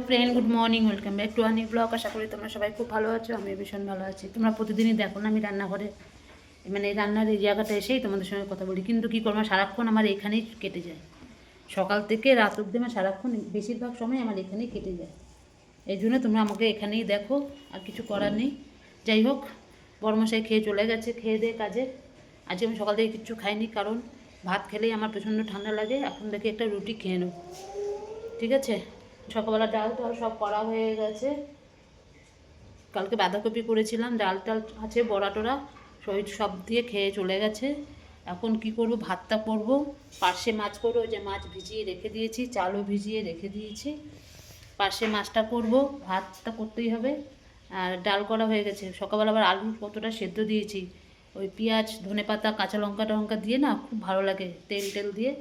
Friend, good morning, welcome back to আনি blog. আশা করি তোমরা সবাই খুব ভালো আছো, আমি ভীষণ ভালো আছি। তোমরা প্রতিদিনই দেখো না আমি রান্নাঘরে, মানে এই রান্নার এই জায়গাটা এসেই তোমাদের সঙ্গে কথা বলি, কিন্তু কী করবো, সারাক্ষণ আমার এখানেই কেটে যায়। সকাল থেকে রাত অবধি আমার সারাক্ষণ বেশিরভাগ সময় আমার এখানেই কেটে যায়। এই জন্য তোমরা আমাকে এখানেই দেখো, আর কিছু করার নেই। যাই হোক, বড়মশাই খেয়ে চলে গেছে, খেয়ে দিয়ে কাজে। আজকে আমি সকাল থেকে কিচ্ছু খাইনি, কারণ ভাত খেলেই আমার প্রচণ্ড ঠান্ডা লাগে। এখন দেখি একটা রুটি খেয়ে নেব, ঠিক আছে। সকালবেলা ডাল টাল সব করা হয়ে গেছে। কালকে বাঁধাকপি করেছিলাম, ডাল টাল আছে, বড়া টোড়া সব দিয়ে খেয়ে চলে গেছে। এখন কি করব, ভাতটা করব, পার্শে মাছ করবো। ওই যে মাছ ভিজিয়ে রেখে দিয়েছি, চালও ভিজিয়ে রেখে দিয়েছি। পার্শে মাছটা করব, ভাতটা করতেই হবে। আর ডাল করা হয়ে গেছে। সকালবেলা আবার আলু কতটা সেদ্ধ দিয়েছি, ওই পেঁয়াজ ধনেপাতা কাঁচা লঙ্কা টঙ্কা দিয়ে না, খুব ভালো লাগে তেল টেল দিয়ে।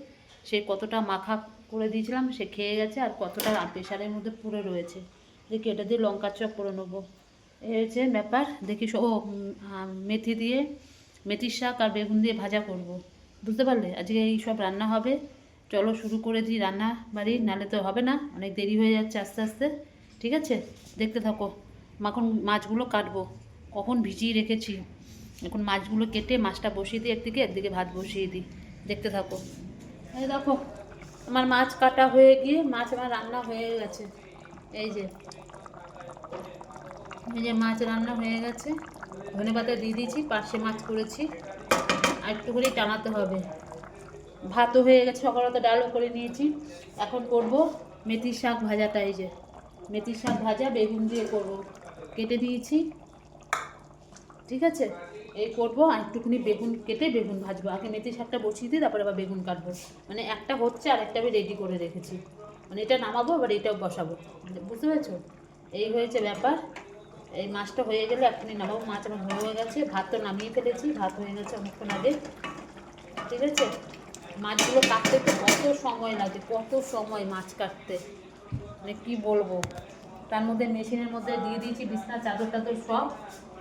সে কতটা মাখা করে দিয়েছিলাম, সে খেয়ে গেছে, আর কতটা প্রেশারের মধ্যে পুরো রয়েছে। দেখি এটা দিয়ে লঙ্কার চপ করে নেবো, এই হচ্ছে ব্যাপার। দেখি মেথি দিয়ে, মেথির শাক আর বেগুন দিয়ে ভাজা করব, বুঝতে পারলে। আজকে এই সব রান্না হবে। চলো শুরু করে দিই রান্না বাড়ি, নাহলে তো হবে না, অনেক দেরি হয়ে যাচ্ছে আস্তে আস্তে। ঠিক আছে, দেখতে থাকো। এখন মাছগুলো কাটবো, কখন ভিজিয়ে রেখেছি। এখন মাছগুলো কেটে মাছটা বসিয়ে দিই একদিকে, একদিকে ভাত বসিয়ে দিই, দেখতে থাকো। এই দেখো, আমার মাছ কাটা হয়ে গিয়ে মাছ আমার রান্না হয়ে গেছে। এই যে মাছ রান্না হয়ে গেছে, ধনেপাতা দিয়ে দিয়েছি, পার্শে মাছ করেছি, আর একটু করে টানাতে হবে। ভাতও হয়ে গেছে, সকালে তো ডালও করে নিয়েছি। এখন করব মেথির শাক ভাজাটা। এই যে মেথির শাক ভাজা বেগুন দিয়ে করব, কেটে দিয়েছি, ঠিক আছে। এই করবো, আর একটুখানি বেগুন কেটে বেগুন ভাজবো। আগে মেথির শাকটা বসিয়ে দিই, তারপরে আবার বেগুন কাটবো। মানে একটা হচ্ছে আর একটা আমি রেডি করে রেখেছি, মানে এটা নামাবো আবার এটাও বসাবো, বুঝতে পেরেছো। এই হয়েছে ব্যাপার। এই মাছটা হয়ে গেলে এখনই নামাবো। মাছ আমার হয়ে গেছে, ভাত তো নামিয়ে ফেলেছি, ভাত হয়ে গেছে অনেকক্ষণ আগে, ঠিক আছে। মাছগুলো কাটতে তো কত সময় লাগে, কত সময় মাছ কাটতে, মানে কী বলবো। তার মধ্যে মেশিনের মধ্যে দিয়ে দিয়েছি বিছনা চাদর টাদর সব,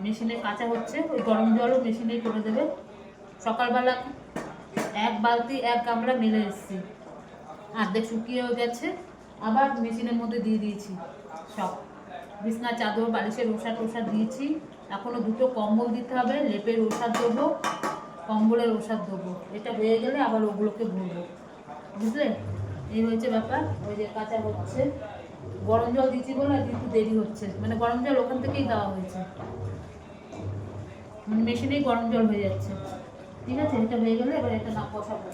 মেশিনে কাঁচা হচ্ছে। ওই গরম জলও মেশিনেই করে দেবে। সকালবেলা এক বালতি এক গামলা মেলে এসেছি, অর্ধেক শুকিয়েও গেছে, আবার মেশিনের মধ্যে দিয়ে দিয়েছি সব। বিছনা চাদর বালিশের ওষাধ টোষাধ দিয়েছি। এখনও দুটো কম্বল দিতে হবে, লেপের ওষাধ দেবো, কম্বলের ওষাধ দেবো। এটা হয়ে গেলে আবার ওগুলোকে ভরবো, বুঝলে। এই হয়েছে ব্যাপার। ওই যে কাঁচা হচ্ছে, গরম জল দিচ্ছি বলে আর একটু দেরি হচ্ছে, মানে গরম জল ওখান থেকেই দেওয়া হয়েছে, মেশিনেই গরম জল হয়ে যাচ্ছে, ঠিক আছে। এটা হয়ে গেলে এবার এটা না বসাবো।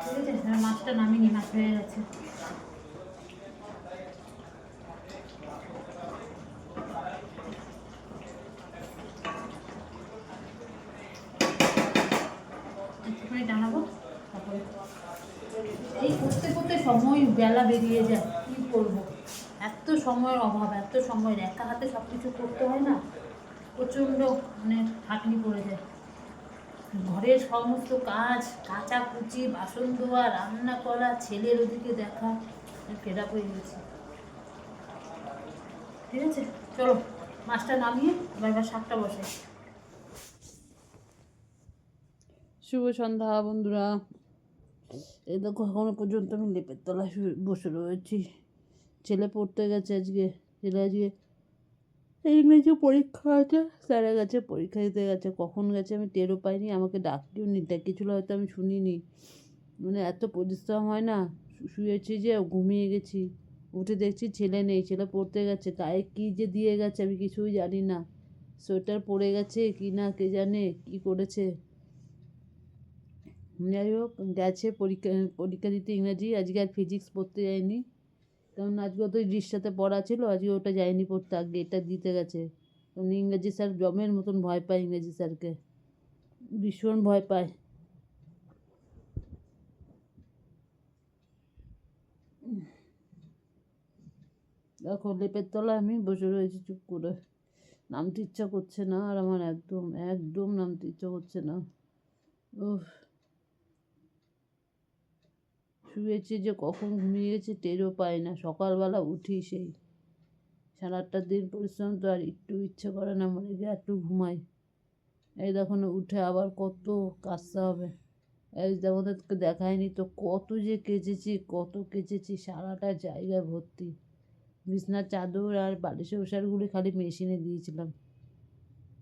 ঠিক আছে, মাছটা নামিয়ে মাছ হয়ে গেছে। একটুখানি টানাবো, তারপরে এই করতে করতে সময় বেলা বেরিয়ে যায়, কী করবো। এত সময়ের অভাব, এত সময়, একা হাতে সব কিছু করতে হয় না, প্রচণ্ড মানে খাটনি পড়ে যায়। ঘরের সমস্ত কাজ, কাচাকুচি, বাসন ধোয়া, রান্না করা, ছেলের ওদিকে দেখা, ফেড আপ হয়ে গেছি, ঠিক আছে। চলো মাছটা নামিয়ে এবার শাকটা বসাই। শুভ সন্ধ্যা বন্ধুরা। এই দেখো, এখনো পর্যন্ত আমি লেপের তলায় বসে রয়েছি। ছেলে পড়তে গেছে আজকে, ছেলে আজকে ইংরেজি পরীক্ষা আছে, স্যারের কাছে পরীক্ষা দিতে গেছে। কখন গেছে আমি টেরও পাইনি, আমাকে ডাকিও নি, ডেকেছিলো হয়তো আমি শুনিনি। মানে এত পরিশ্রম হয় না, শুয়েছি যে ঘুমিয়ে গেছি, উঠে দেখছি ছেলে নেই, ছেলে পড়তে গেছে। গায়ে কী যে দিয়ে গেছে আমি কিছুই জানি না, সোয়েটার পরে গেছে কি না কে জানে কি করেছে। যাই হোক, গেছে পরীক্ষা পরীক্ষা দিতে ইংরাজি। আজকে আর ফিজিক্স পড়তে যায়নি, কারণ আজকে তো দৃশ্যতে পড়া ছিল, আজকে ওটা যায়নি পড়তে, আগে এটা দিতে গেছে। কারণ ইংরেজি স্যার জমের মতন ভয় পায়, ইংরেজি স্যারকে ভীষণ ভয় পায়। দেখো লেপের তলায় আমি বসে রয়েছি চুপ করে, নামতে ইচ্ছা করছে না, আর আমার একদম একদম নামতে ইচ্ছা করছে না। উফ, শুয়েছে যে কখন ঘুমিয়ে গেছে টেরও পায় না। সকালবেলা উঠি সেই 8:30 দিন পরিশ্রম তো আর একটু ইচ্ছে করে না, মনে যে একটু ঘুমাই। এই দেখো না, উঠে আবার কত কাচতে হবে। এই তোমাদেরকে দেখায়নি তো কত যে কেচেছি, কত কেচেছি, সারাটা জায়গায় ভর্তি। বিছনার চাদর আর বালিশের ওষারগুলি খালি মেশিনে দিয়েছিলাম।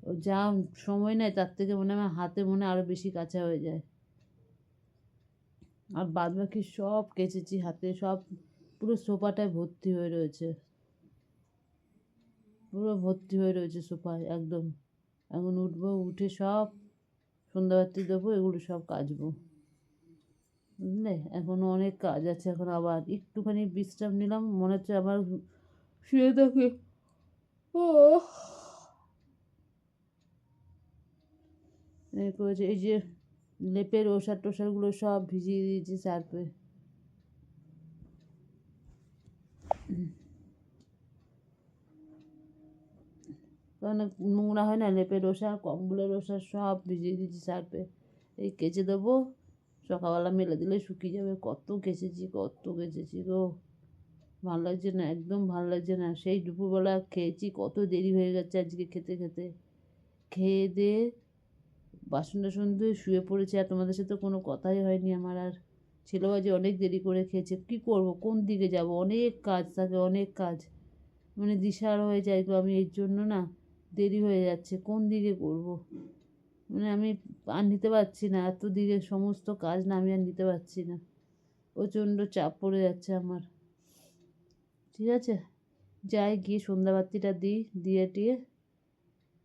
ও যা সময় নেয় তার থেকে মনে হয় আমার হাতে মনে হয় আরও বেশি কাঁচা হয়ে যায়। আর বাদ বাকি সব কেচেছি হাতে, সব পুরো সোফাটায় ভর্তি হয়ে রয়েছে, পুরো ভর্তি হয়ে রয়েছে সোফায় একদম। এখন উঠবো, উঠে সব সন্ধ্যাবাতি দেবো, এগুলো সব কাচবো, বুঝলে। এখনও অনেক কাজ আছে, এখন আবার একটুখানি বিশ্রাম নিলাম, মনে হচ্ছে আবার শুয়ে থাকে। ও করেছে এই যে লেপের ওষার টোষারগুলো সব ভিজিয়ে দিয়েছি সার্ফে। কারণ নোংরা হয় না, লেপের ওষার কম্বলের ওষার সব ভিজিয়ে দিয়েছি সার্ফে। এই কেচে দেবো, সকালবেলা মেলে দিলে শুকিয়ে যাবে। কত কেচেছি, কত কেচেছি গো, ভালো লাগছে না, একদম ভালো লাগছে না। সেই দুপুরবেলা খেয়েছি, কত দেরি হয়ে গেছে আজকে খেতে খেতে। খেয়ে দিয়ে বাসন টাসন ধুয়ে শুয়ে পড়েছি, আর তোমাদের সাথে কোনো কথাই হয়নি আমার। আর ছেলেবাজি অনেক দেরি করে খেয়েছে। কী করবো, কোন দিকে যাব, অনেক কাজ থাকে, অনেক কাজ, মানে দিশাহারা হয়ে যায় গো আমি। এর জন্য না দেরি হয়ে যাচ্ছে, কোন দিকে করব, মানে আমি আর নিতে পারছি না, এত দিকে সমস্ত কাজ না আমি আর নিতে পারছি না, প্রচণ্ড চাপ পড়ে যাচ্ছে আমার। ঠিক আছে, যাই গিয়ে সন্ধ্যাবাতিটা দিই, দিয়ে টিয়ে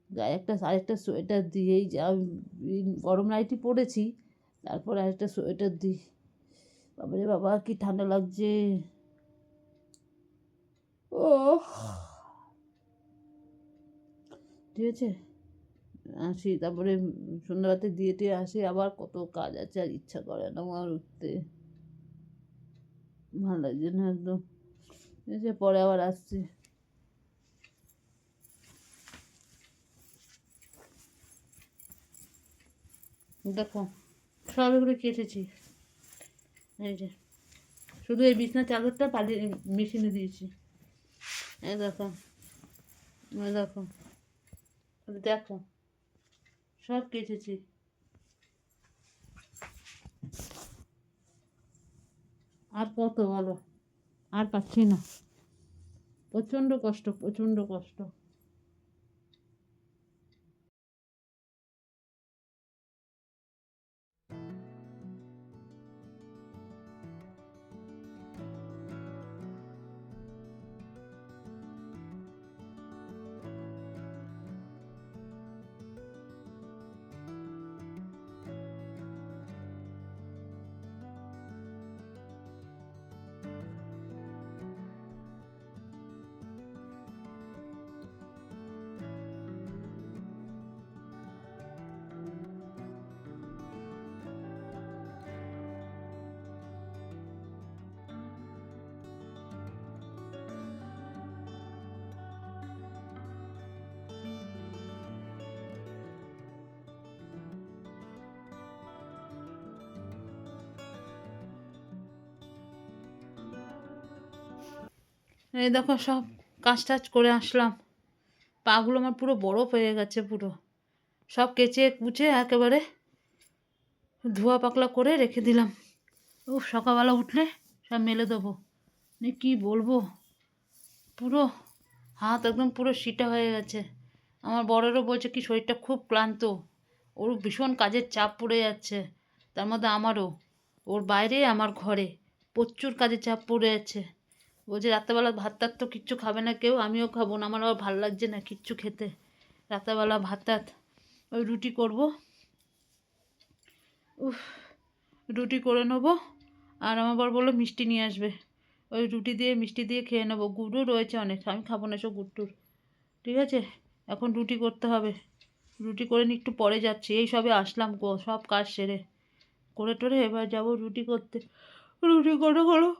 গায়ে আরেকটা সোয়েটার দিয়েই যা গরম নাইটি পরেছি, তারপর আরেকটা সোয়েটার দিই। বাবারে বাবা, কি ঠান্ডা লাগছে। ও ঠিক আছে, আসি, তারপরে সন্ধ্যাবাতি দিয়ে টিয়ে আসি, আবার কত কাজ আছে, আর ইচ্ছা করে না আমার উঠতে, ভালো লাগছে না একদম। ঠিক আছে, পরে আবার আসছি। দেখো সব এগুলো কেটেছি, এই যে শুধু এই বিছনার চাদরটা পালিয়ে মেশিনে দিয়েছি। এই দেখো, এই দেখো, দেখো সব কেটেছি। আর কত বলো, আর পাচ্ছি না, প্রচণ্ড কষ্ট, প্রচণ্ড কষ্ট। এই দেখো সব কাজ টাজ করে আসলাম, পাগুলো আমার পুরো বরফ হয়ে গেছে পুরো। সব কেচে কুচে একেবারে ধোয়া পাকলা করে রেখে দিলাম। ও সকালবেলা উঠলে সব মেলে দেবো, কী বলবো, পুরো হাত একদম পুরো সিটা হয়ে গেছে। আমার বড়েরও বলছে কি শরীরটা খুব ক্লান্ত, ওর ভীষণ কাজের চাপ পড়ে যাচ্ছে, তার মধ্যে আমারও, ওর বাইরে আমার ঘরে প্রচুর কাজের চাপ পড়ে যাচ্ছে। বলছে রাত্রেবেলা ভাত টাত তো কিচ্ছু খাবে না কেউ, আমিও খাবো না, আমার আবার ভালো লাগছে না কিচ্ছু খেতে। রাত্রেবেলা ভাত টাত ওই রুটি করব, উফ, রুটি করে নেবো। আর আমার বর বললো মিষ্টি নিয়ে আসবে, ওই রুটি দিয়ে মিষ্টি দিয়ে খেয়ে নেবো। গুড়ও রয়েছে অনেক, আমি খাবো না সব গুড় টুর। ঠিক আছে, এখন রুটি করতে হবে, রুটি করে নিয়ে একটু পরে যাচ্ছি, এই সবে আসলাম গো, সব কাজ সেরে করে টোরে এবার যাব রুটি করতে। রুটি করে করো,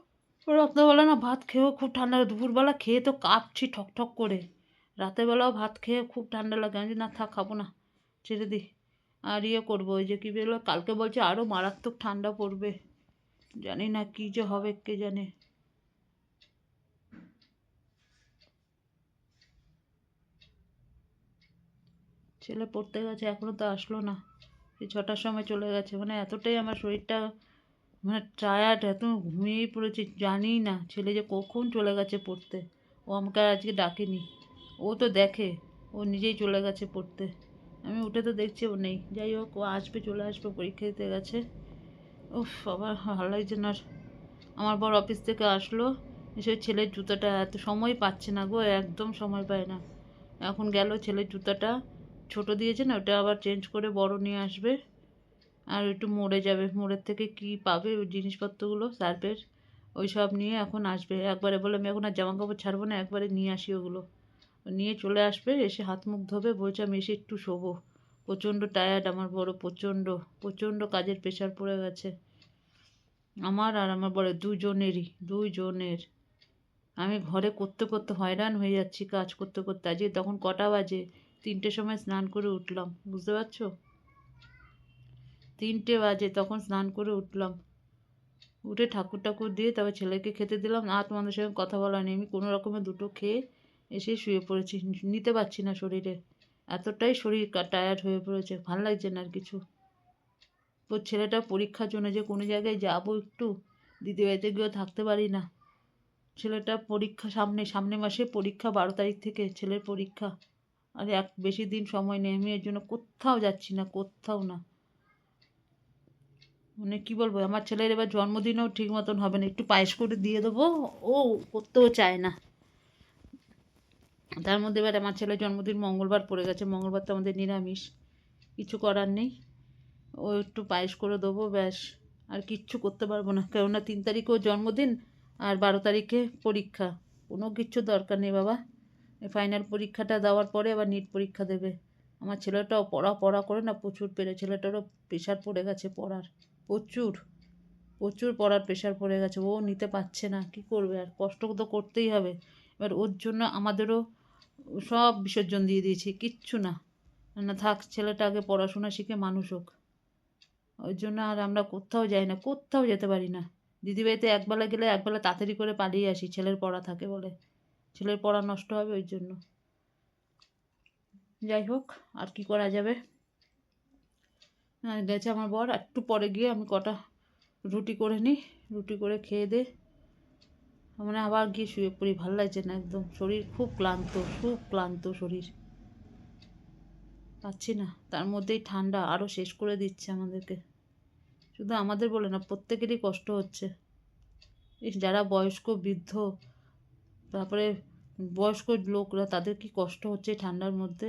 রাত্রেবেলা না ভাত খেয়েও খুব ঠান্ডা, দুপুরবেলা খেয়ে তো কাঁপছি ঠক ঠক করে, রাতেরবেলাও ভাত খেয়ে খুব ঠান্ডা লাগে। আমি না থাক, খাবো না, ছেড়ে দিই। আর ইয়ে করবো, ওই যে কী বললো, কালকে বলছে আরও মারাত্মক ঠান্ডা পড়বে, জানি না কি যে হবে কে জানে। ছেলে পড়তে গেছে, এখনো তো আসলো না। সেই 6টার সময় চলে গেছে। মানে এতটাই আমার শরীরটা মানে টায়ার্ড, এত ঘুমিয়েই পড়েছি, জানি না ছেলে যে কখন চলে গেছে পড়তে। ও আমাকে আর আজকে ডাকেনি। ও তো দেখে, ও নিজেই চলে গেছে পড়তে। আমি উঠে তো দেখছি ও নেই। যাই হোক, ও আসবে, চলে আসবে, পরীক্ষা দিতে গেছে। উফ, আবার ভালো লাগছে না আর। আমার বর অফিস থেকে আসলো, এসে ছেলের জুতোটা, এত সময় পাচ্ছে না গো, একদম সময় পায় না। এখন গেল ছেলের জুতাটা ছোট দিয়েছে না, ওটা আবার চেঞ্জ করে বড় নিয়ে আসবে। আর একটু মোড়ে যাবে, মোড়ের থেকে কি পাবে ওই জিনিসপত্রগুলো সার্ফের, ওই সব নিয়ে এখন আসবে। একবারে বলে আমি এখন আর জামা কাপড় ছাড়বো না, একবারে নিয়ে আসি ওগুলো। নিয়ে চলে আসবে, এসে হাত মুখ ধোবে, বলছে আমি এসে একটু শোবো। প্রচণ্ড টায়ার্ড আমার বড়, প্রচণ্ড প্রচণ্ড কাজের প্রেশার পড়ে গেছে আমার আর আমার বড় দুজনের। আমি ঘরে করতে করতে হয়রান হয়ে যাচ্ছি, কাজ করতে করতে। আজকে তখন কটা বাজে, 3টের সময় স্নান করে উঠলাম, বুঝতে পারছো? 3টে বাজে তখন স্নান করে উঠলাম। উঠে ঠাকুর টাকুর দিয়ে তবে ছেলেকে খেতে দিলাম। আর তোমাদের সঙ্গে কথা বলা নেই, আমি কোনো রকমে দুটো খেয়ে এসে শুয়ে পড়েছি। নিতে পারছি না শরীরে, এতটাই শরীর টায়ার্ড হয়ে পড়েছে, ভাল লাগছে না আর কিছু। তো ছেলেটা পরীক্ষার জন্য যে কোনো জায়গায় যাবো একটু, দিদিবাড়িতে গিয়েও থাকতে পারি না। ছেলেটা পরীক্ষা সামনে মাসে পরীক্ষা, 12 তারিখ থেকে ছেলের পরীক্ষা। আর বেশি দিন সময় নেই, আমি এর জন্য কোথাও যাচ্ছি না, কোথাও না। মানে কি বলবো, আমার ছেলের এবার জন্মদিনও ঠিক মতন হবে না, একটু পায়েস করে দিয়ে দেবো, ও করতেও চায় না। তার মধ্যে এবার আমার ছেলের জন্মদিন মঙ্গলবার পড়ে গেছে, মঙ্গলবার তো আমাদের নিরামিষ, কিছু করার নেই। ও একটু পায়েস করে দেবো, ব্যাস। আর কিচ্ছু করতে পারবো না, কেননা 3 তারিখে ওর জন্মদিন, আর 12 তারিখে পরীক্ষা। কোনো কিচ্ছু দরকার নেই বাবা। ফাইনাল পরীক্ষাটা দেওয়ার পরে আবার নিট পরীক্ষা দেবে। আমার ছেলেটাও পড়া করে না প্রচুর পেরে, ছেলেটারও প্রেশার পড়ে গেছে পড়ার, প্রচুর প্রচুর পড়ার প্রেশার পড়ে গেছে। ও নিতে পারছে না, কি করবে, আর কষ্ট তো করতেই হবে। এবার ওর জন্য আমাদেরও সব বিসর্জন দিয়ে দিয়েছি, কিচ্ছু না। না থাক, ছেলেটা আগে পড়াশোনা শিখে মানুষ হোক। ওই জন্য আর আমরা কোথাও যাই না, কোথাও যেতে পারি না। দিদিবাড়িতে একবেলা গেলে একবেলা তাড়াতাড়ি করে পালিয়ে আসি, ছেলের পড়া থাকে বলে। ছেলের পড়া নষ্ট হবে ওই জন্য। যাই হোক, আর কি করা যাবে। গেছে আমার বর, একটু পরে গিয়ে আমি কটা রুটি করে নিই, রুটি করে খেয়ে দে মানে আবার গিয়ে শুয়ে পড়ি। ভালো লাগছে না একদম, শরীর খুব ক্লান্ত, খুব ক্লান্ত শরীর, পাচ্ছি না। তার মধ্যেই ঠান্ডা আরও শেষ করে দিচ্ছে আমাদেরকে। শুধু আমাদের বলে না, প্রত্যেকেরই কষ্ট হচ্ছে। যারা বয়স্ক বৃদ্ধ, তারপরে বয়স্ক লোকরা, তাদের কি কষ্ট হচ্ছে ঠান্ডার মধ্যে।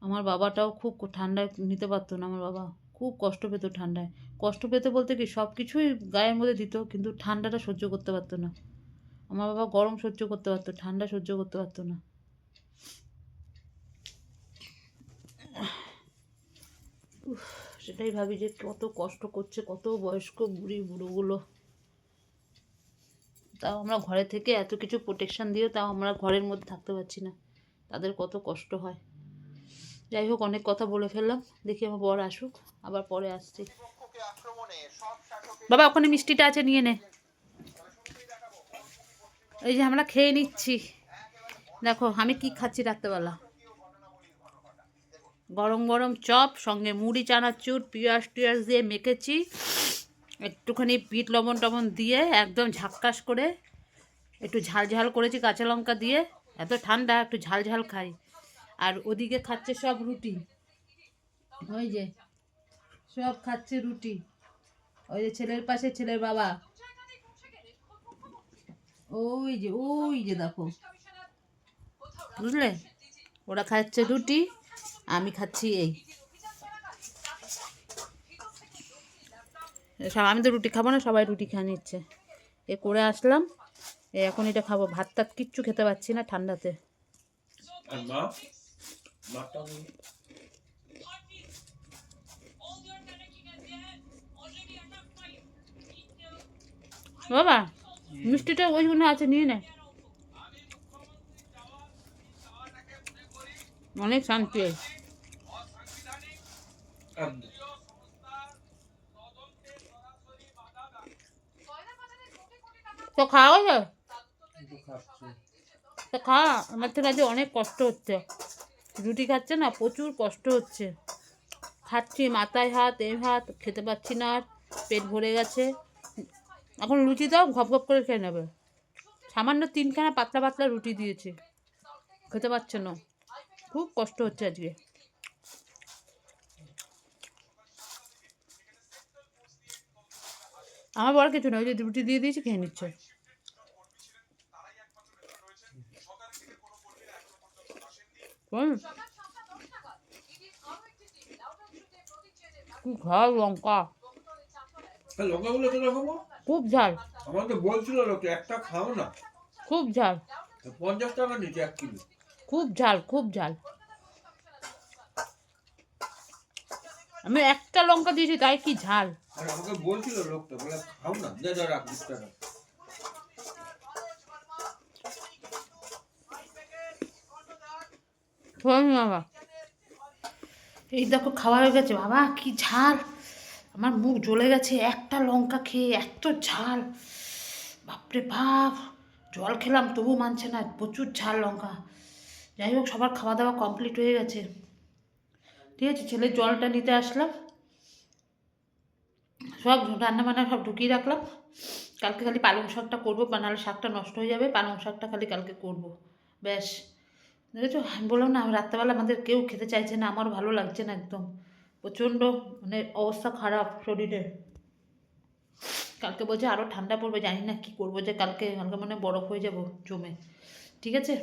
আমার বাবাটাও খুব ঠান্ডায় নিতে পারতো না, আমার বাবা খুব কষ্ট পেত ঠান্ডায়। কষ্ট পেতে বলতে কি, সব কিছুই গায়ের মধ্যে দিত, কিন্তু ঠান্ডাটা সহ্য করতে পারতো না। আমার বাবা গরম সহ্য করতে পারতো, ঠান্ডা সহ্য করতে পারতো না। সেটাই ভাবি যে কত কষ্ট করছে কত বয়স্ক বুড়োগুলো। তাও আমরা ঘরে থেকে এত কিছু প্রোটেকশন দিয়ে তাও আমরা ঘরের মধ্যে থাকতে পারছি না, তাদের কত কষ্ট হয়। যাই হোক, অনেক কথা বলে ফেললাম, দেখি আমার বর আসুক, আবার পরে আসছি। বাবা ওখানে মিষ্টিটা আছে, নিয়ে নে। এই যে আমরা খেয়ে নিচ্ছি, দেখো আমি কি খাচ্ছি রাত্রেবেলা। গরম গরম চপ, সঙ্গে মুড়ি চানাচুর, পিঁয়াজ টিয়াজ দিয়ে মেখেছি, একটুখানি বিট লবণ টবণ দিয়ে একদম ঝাক্কাস করে, একটু ঝাল ঝাল করেছি কাঁচা লঙ্কা দিয়ে। এত ঠান্ডা, একটু ঝাল ঝাল খাই। আর ওদিকে খাচ্ছে সব রুটি, ওই যে সব খাচ্ছে রুটি, ওই যে ছেলের পাশে ছেলের বাবা, ওই যে দেখো, বুঝলে, ওরা খাচ্ছে রুটি, আমি খাচ্ছি এই। আমি তো রুটি খাবো না, সবাই রুটি খেয়ে নিচ্ছে। এ করে আসলাম, এখন এটা খাবো। ভাত টাত কিচ্ছু খেতে পারছি না ঠান্ডাতে। বাবা মিষ্টিটা ওইখানে আছে, নিয়ে নে। অনেক শান্তি। তো খাওয়া যায় কিন্তু খাচ্ছি। তো খা, আমার তো আজকে অনেক কষ্ট হচ্ছে, রুটি খাচ্ছে না, প্রচুর কষ্ট হচ্ছে, খাচ্ছি মাথায় হাত এই হাত, খেতে পাচ্ছি না আর, পেট ভরে গেছে। এখন লুচি দাও, ঘপ ঘপ করে খেয়ে নেবে। সামান্য 3খানা পাতলা পাতলা রুটি দিয়েছে, খেতে পারছে না, খুব কষ্ট হচ্ছে আজকে। আমার বড় কিছু না, ওই যে রুটি দিয়ে দিয়েছি, খেয়ে নিচ্ছে। হুম, কি ঝাল লঙ্কা, লঙ্কাগুলো তো খাবো। খুব ঝাল, আমাকে বলছিল লোক একটা খাও না, খুব ঝাল, 50 টাকা নিচে 1 কিলো। খুব ঝাল, খুব ঝাল। আমি একটা লঙ্কা দিয়েছি, তাই কি ঝাল। আর আমাকে বলছিল লোকটা, বলে খাও না, দে দে রাখ 20 টাকা। শোন বাবা, এই দেখো খাওয়া হয়ে গেছে বাবা, কি ঝাল, আমার মুখ জ্বলে গেছে একটা লঙ্কা খেয়ে, এত ঝাল, বাপরে বাপ। জল খেলাম তবু মানছে না, প্রচুর ঝাল লঙ্কা। যাই হোক, সবার খাওয়া দাওয়া কমপ্লিট হয়ে গেছে, ঠিক আছে, ছেলের জলটা নিতে আসলাম, সব রান্না বান্না সব ঢুকিয়ে রাখলাম। কালকে খালি পালং শাকটা করবো, বা নাহলে শাকটা নষ্ট হয়ে যাবে, পালং শাকটা খালি কালকে করবো, ব্যাস। দেখেছো, আমি বললাম না, রাত্রেবেলা আমাদের কেউ খেতে চাইছে না, আমার ভালো লাগছে না একদম, প্রচণ্ড মানে অবস্থা খারাপ শরীরে। কালকে বলছে আরও ঠান্ডা পড়বে, জানি না কী করবো, যে কালকে কালকে মানে বরফ হয়ে যাবো জমে, ঠিক আছে।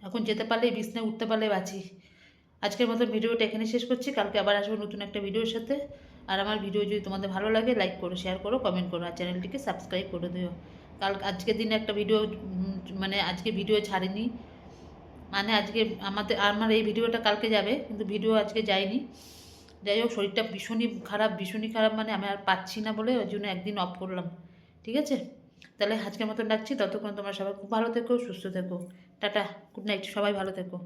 এখন যেতে পারলে, বিছনায় উঠতে পারলে বাঁচি। আজকের মতো ভিডিওটা এখানে শেষ করছি, কালকে আবার আসবো নতুন একটা ভিডিওর সাথে। আর আমার ভিডিও যদি তোমাদের ভালো লাগে, লাইক করো, শেয়ার করো, কমেন্ট করো, আর চ্যানেলটিকে সাবস্ক্রাইব করে দিও। আজকের দিনে একটা ভিডিও, মানে আজকে ভিডিও ছাড়িনি, মানে আজকে আমার এই ভিডিওটা কালকে যাবে, কিন্তু ভিডিও আজকে যায়নি। যাই হোক, শরীরটা ভীষণই খারাপ, মানে আমি আর পাচ্ছি না বলে ওই জন্য একদিন অফ করলাম, ঠিক আছে। তাহলে আজকের মতন রাখছি, ততক্ষণ তোমরা সবাই খুব ভালো থেকো, সুস্থ থেকো, টাটা, গুড নাইট, সবাই ভালো থেকো।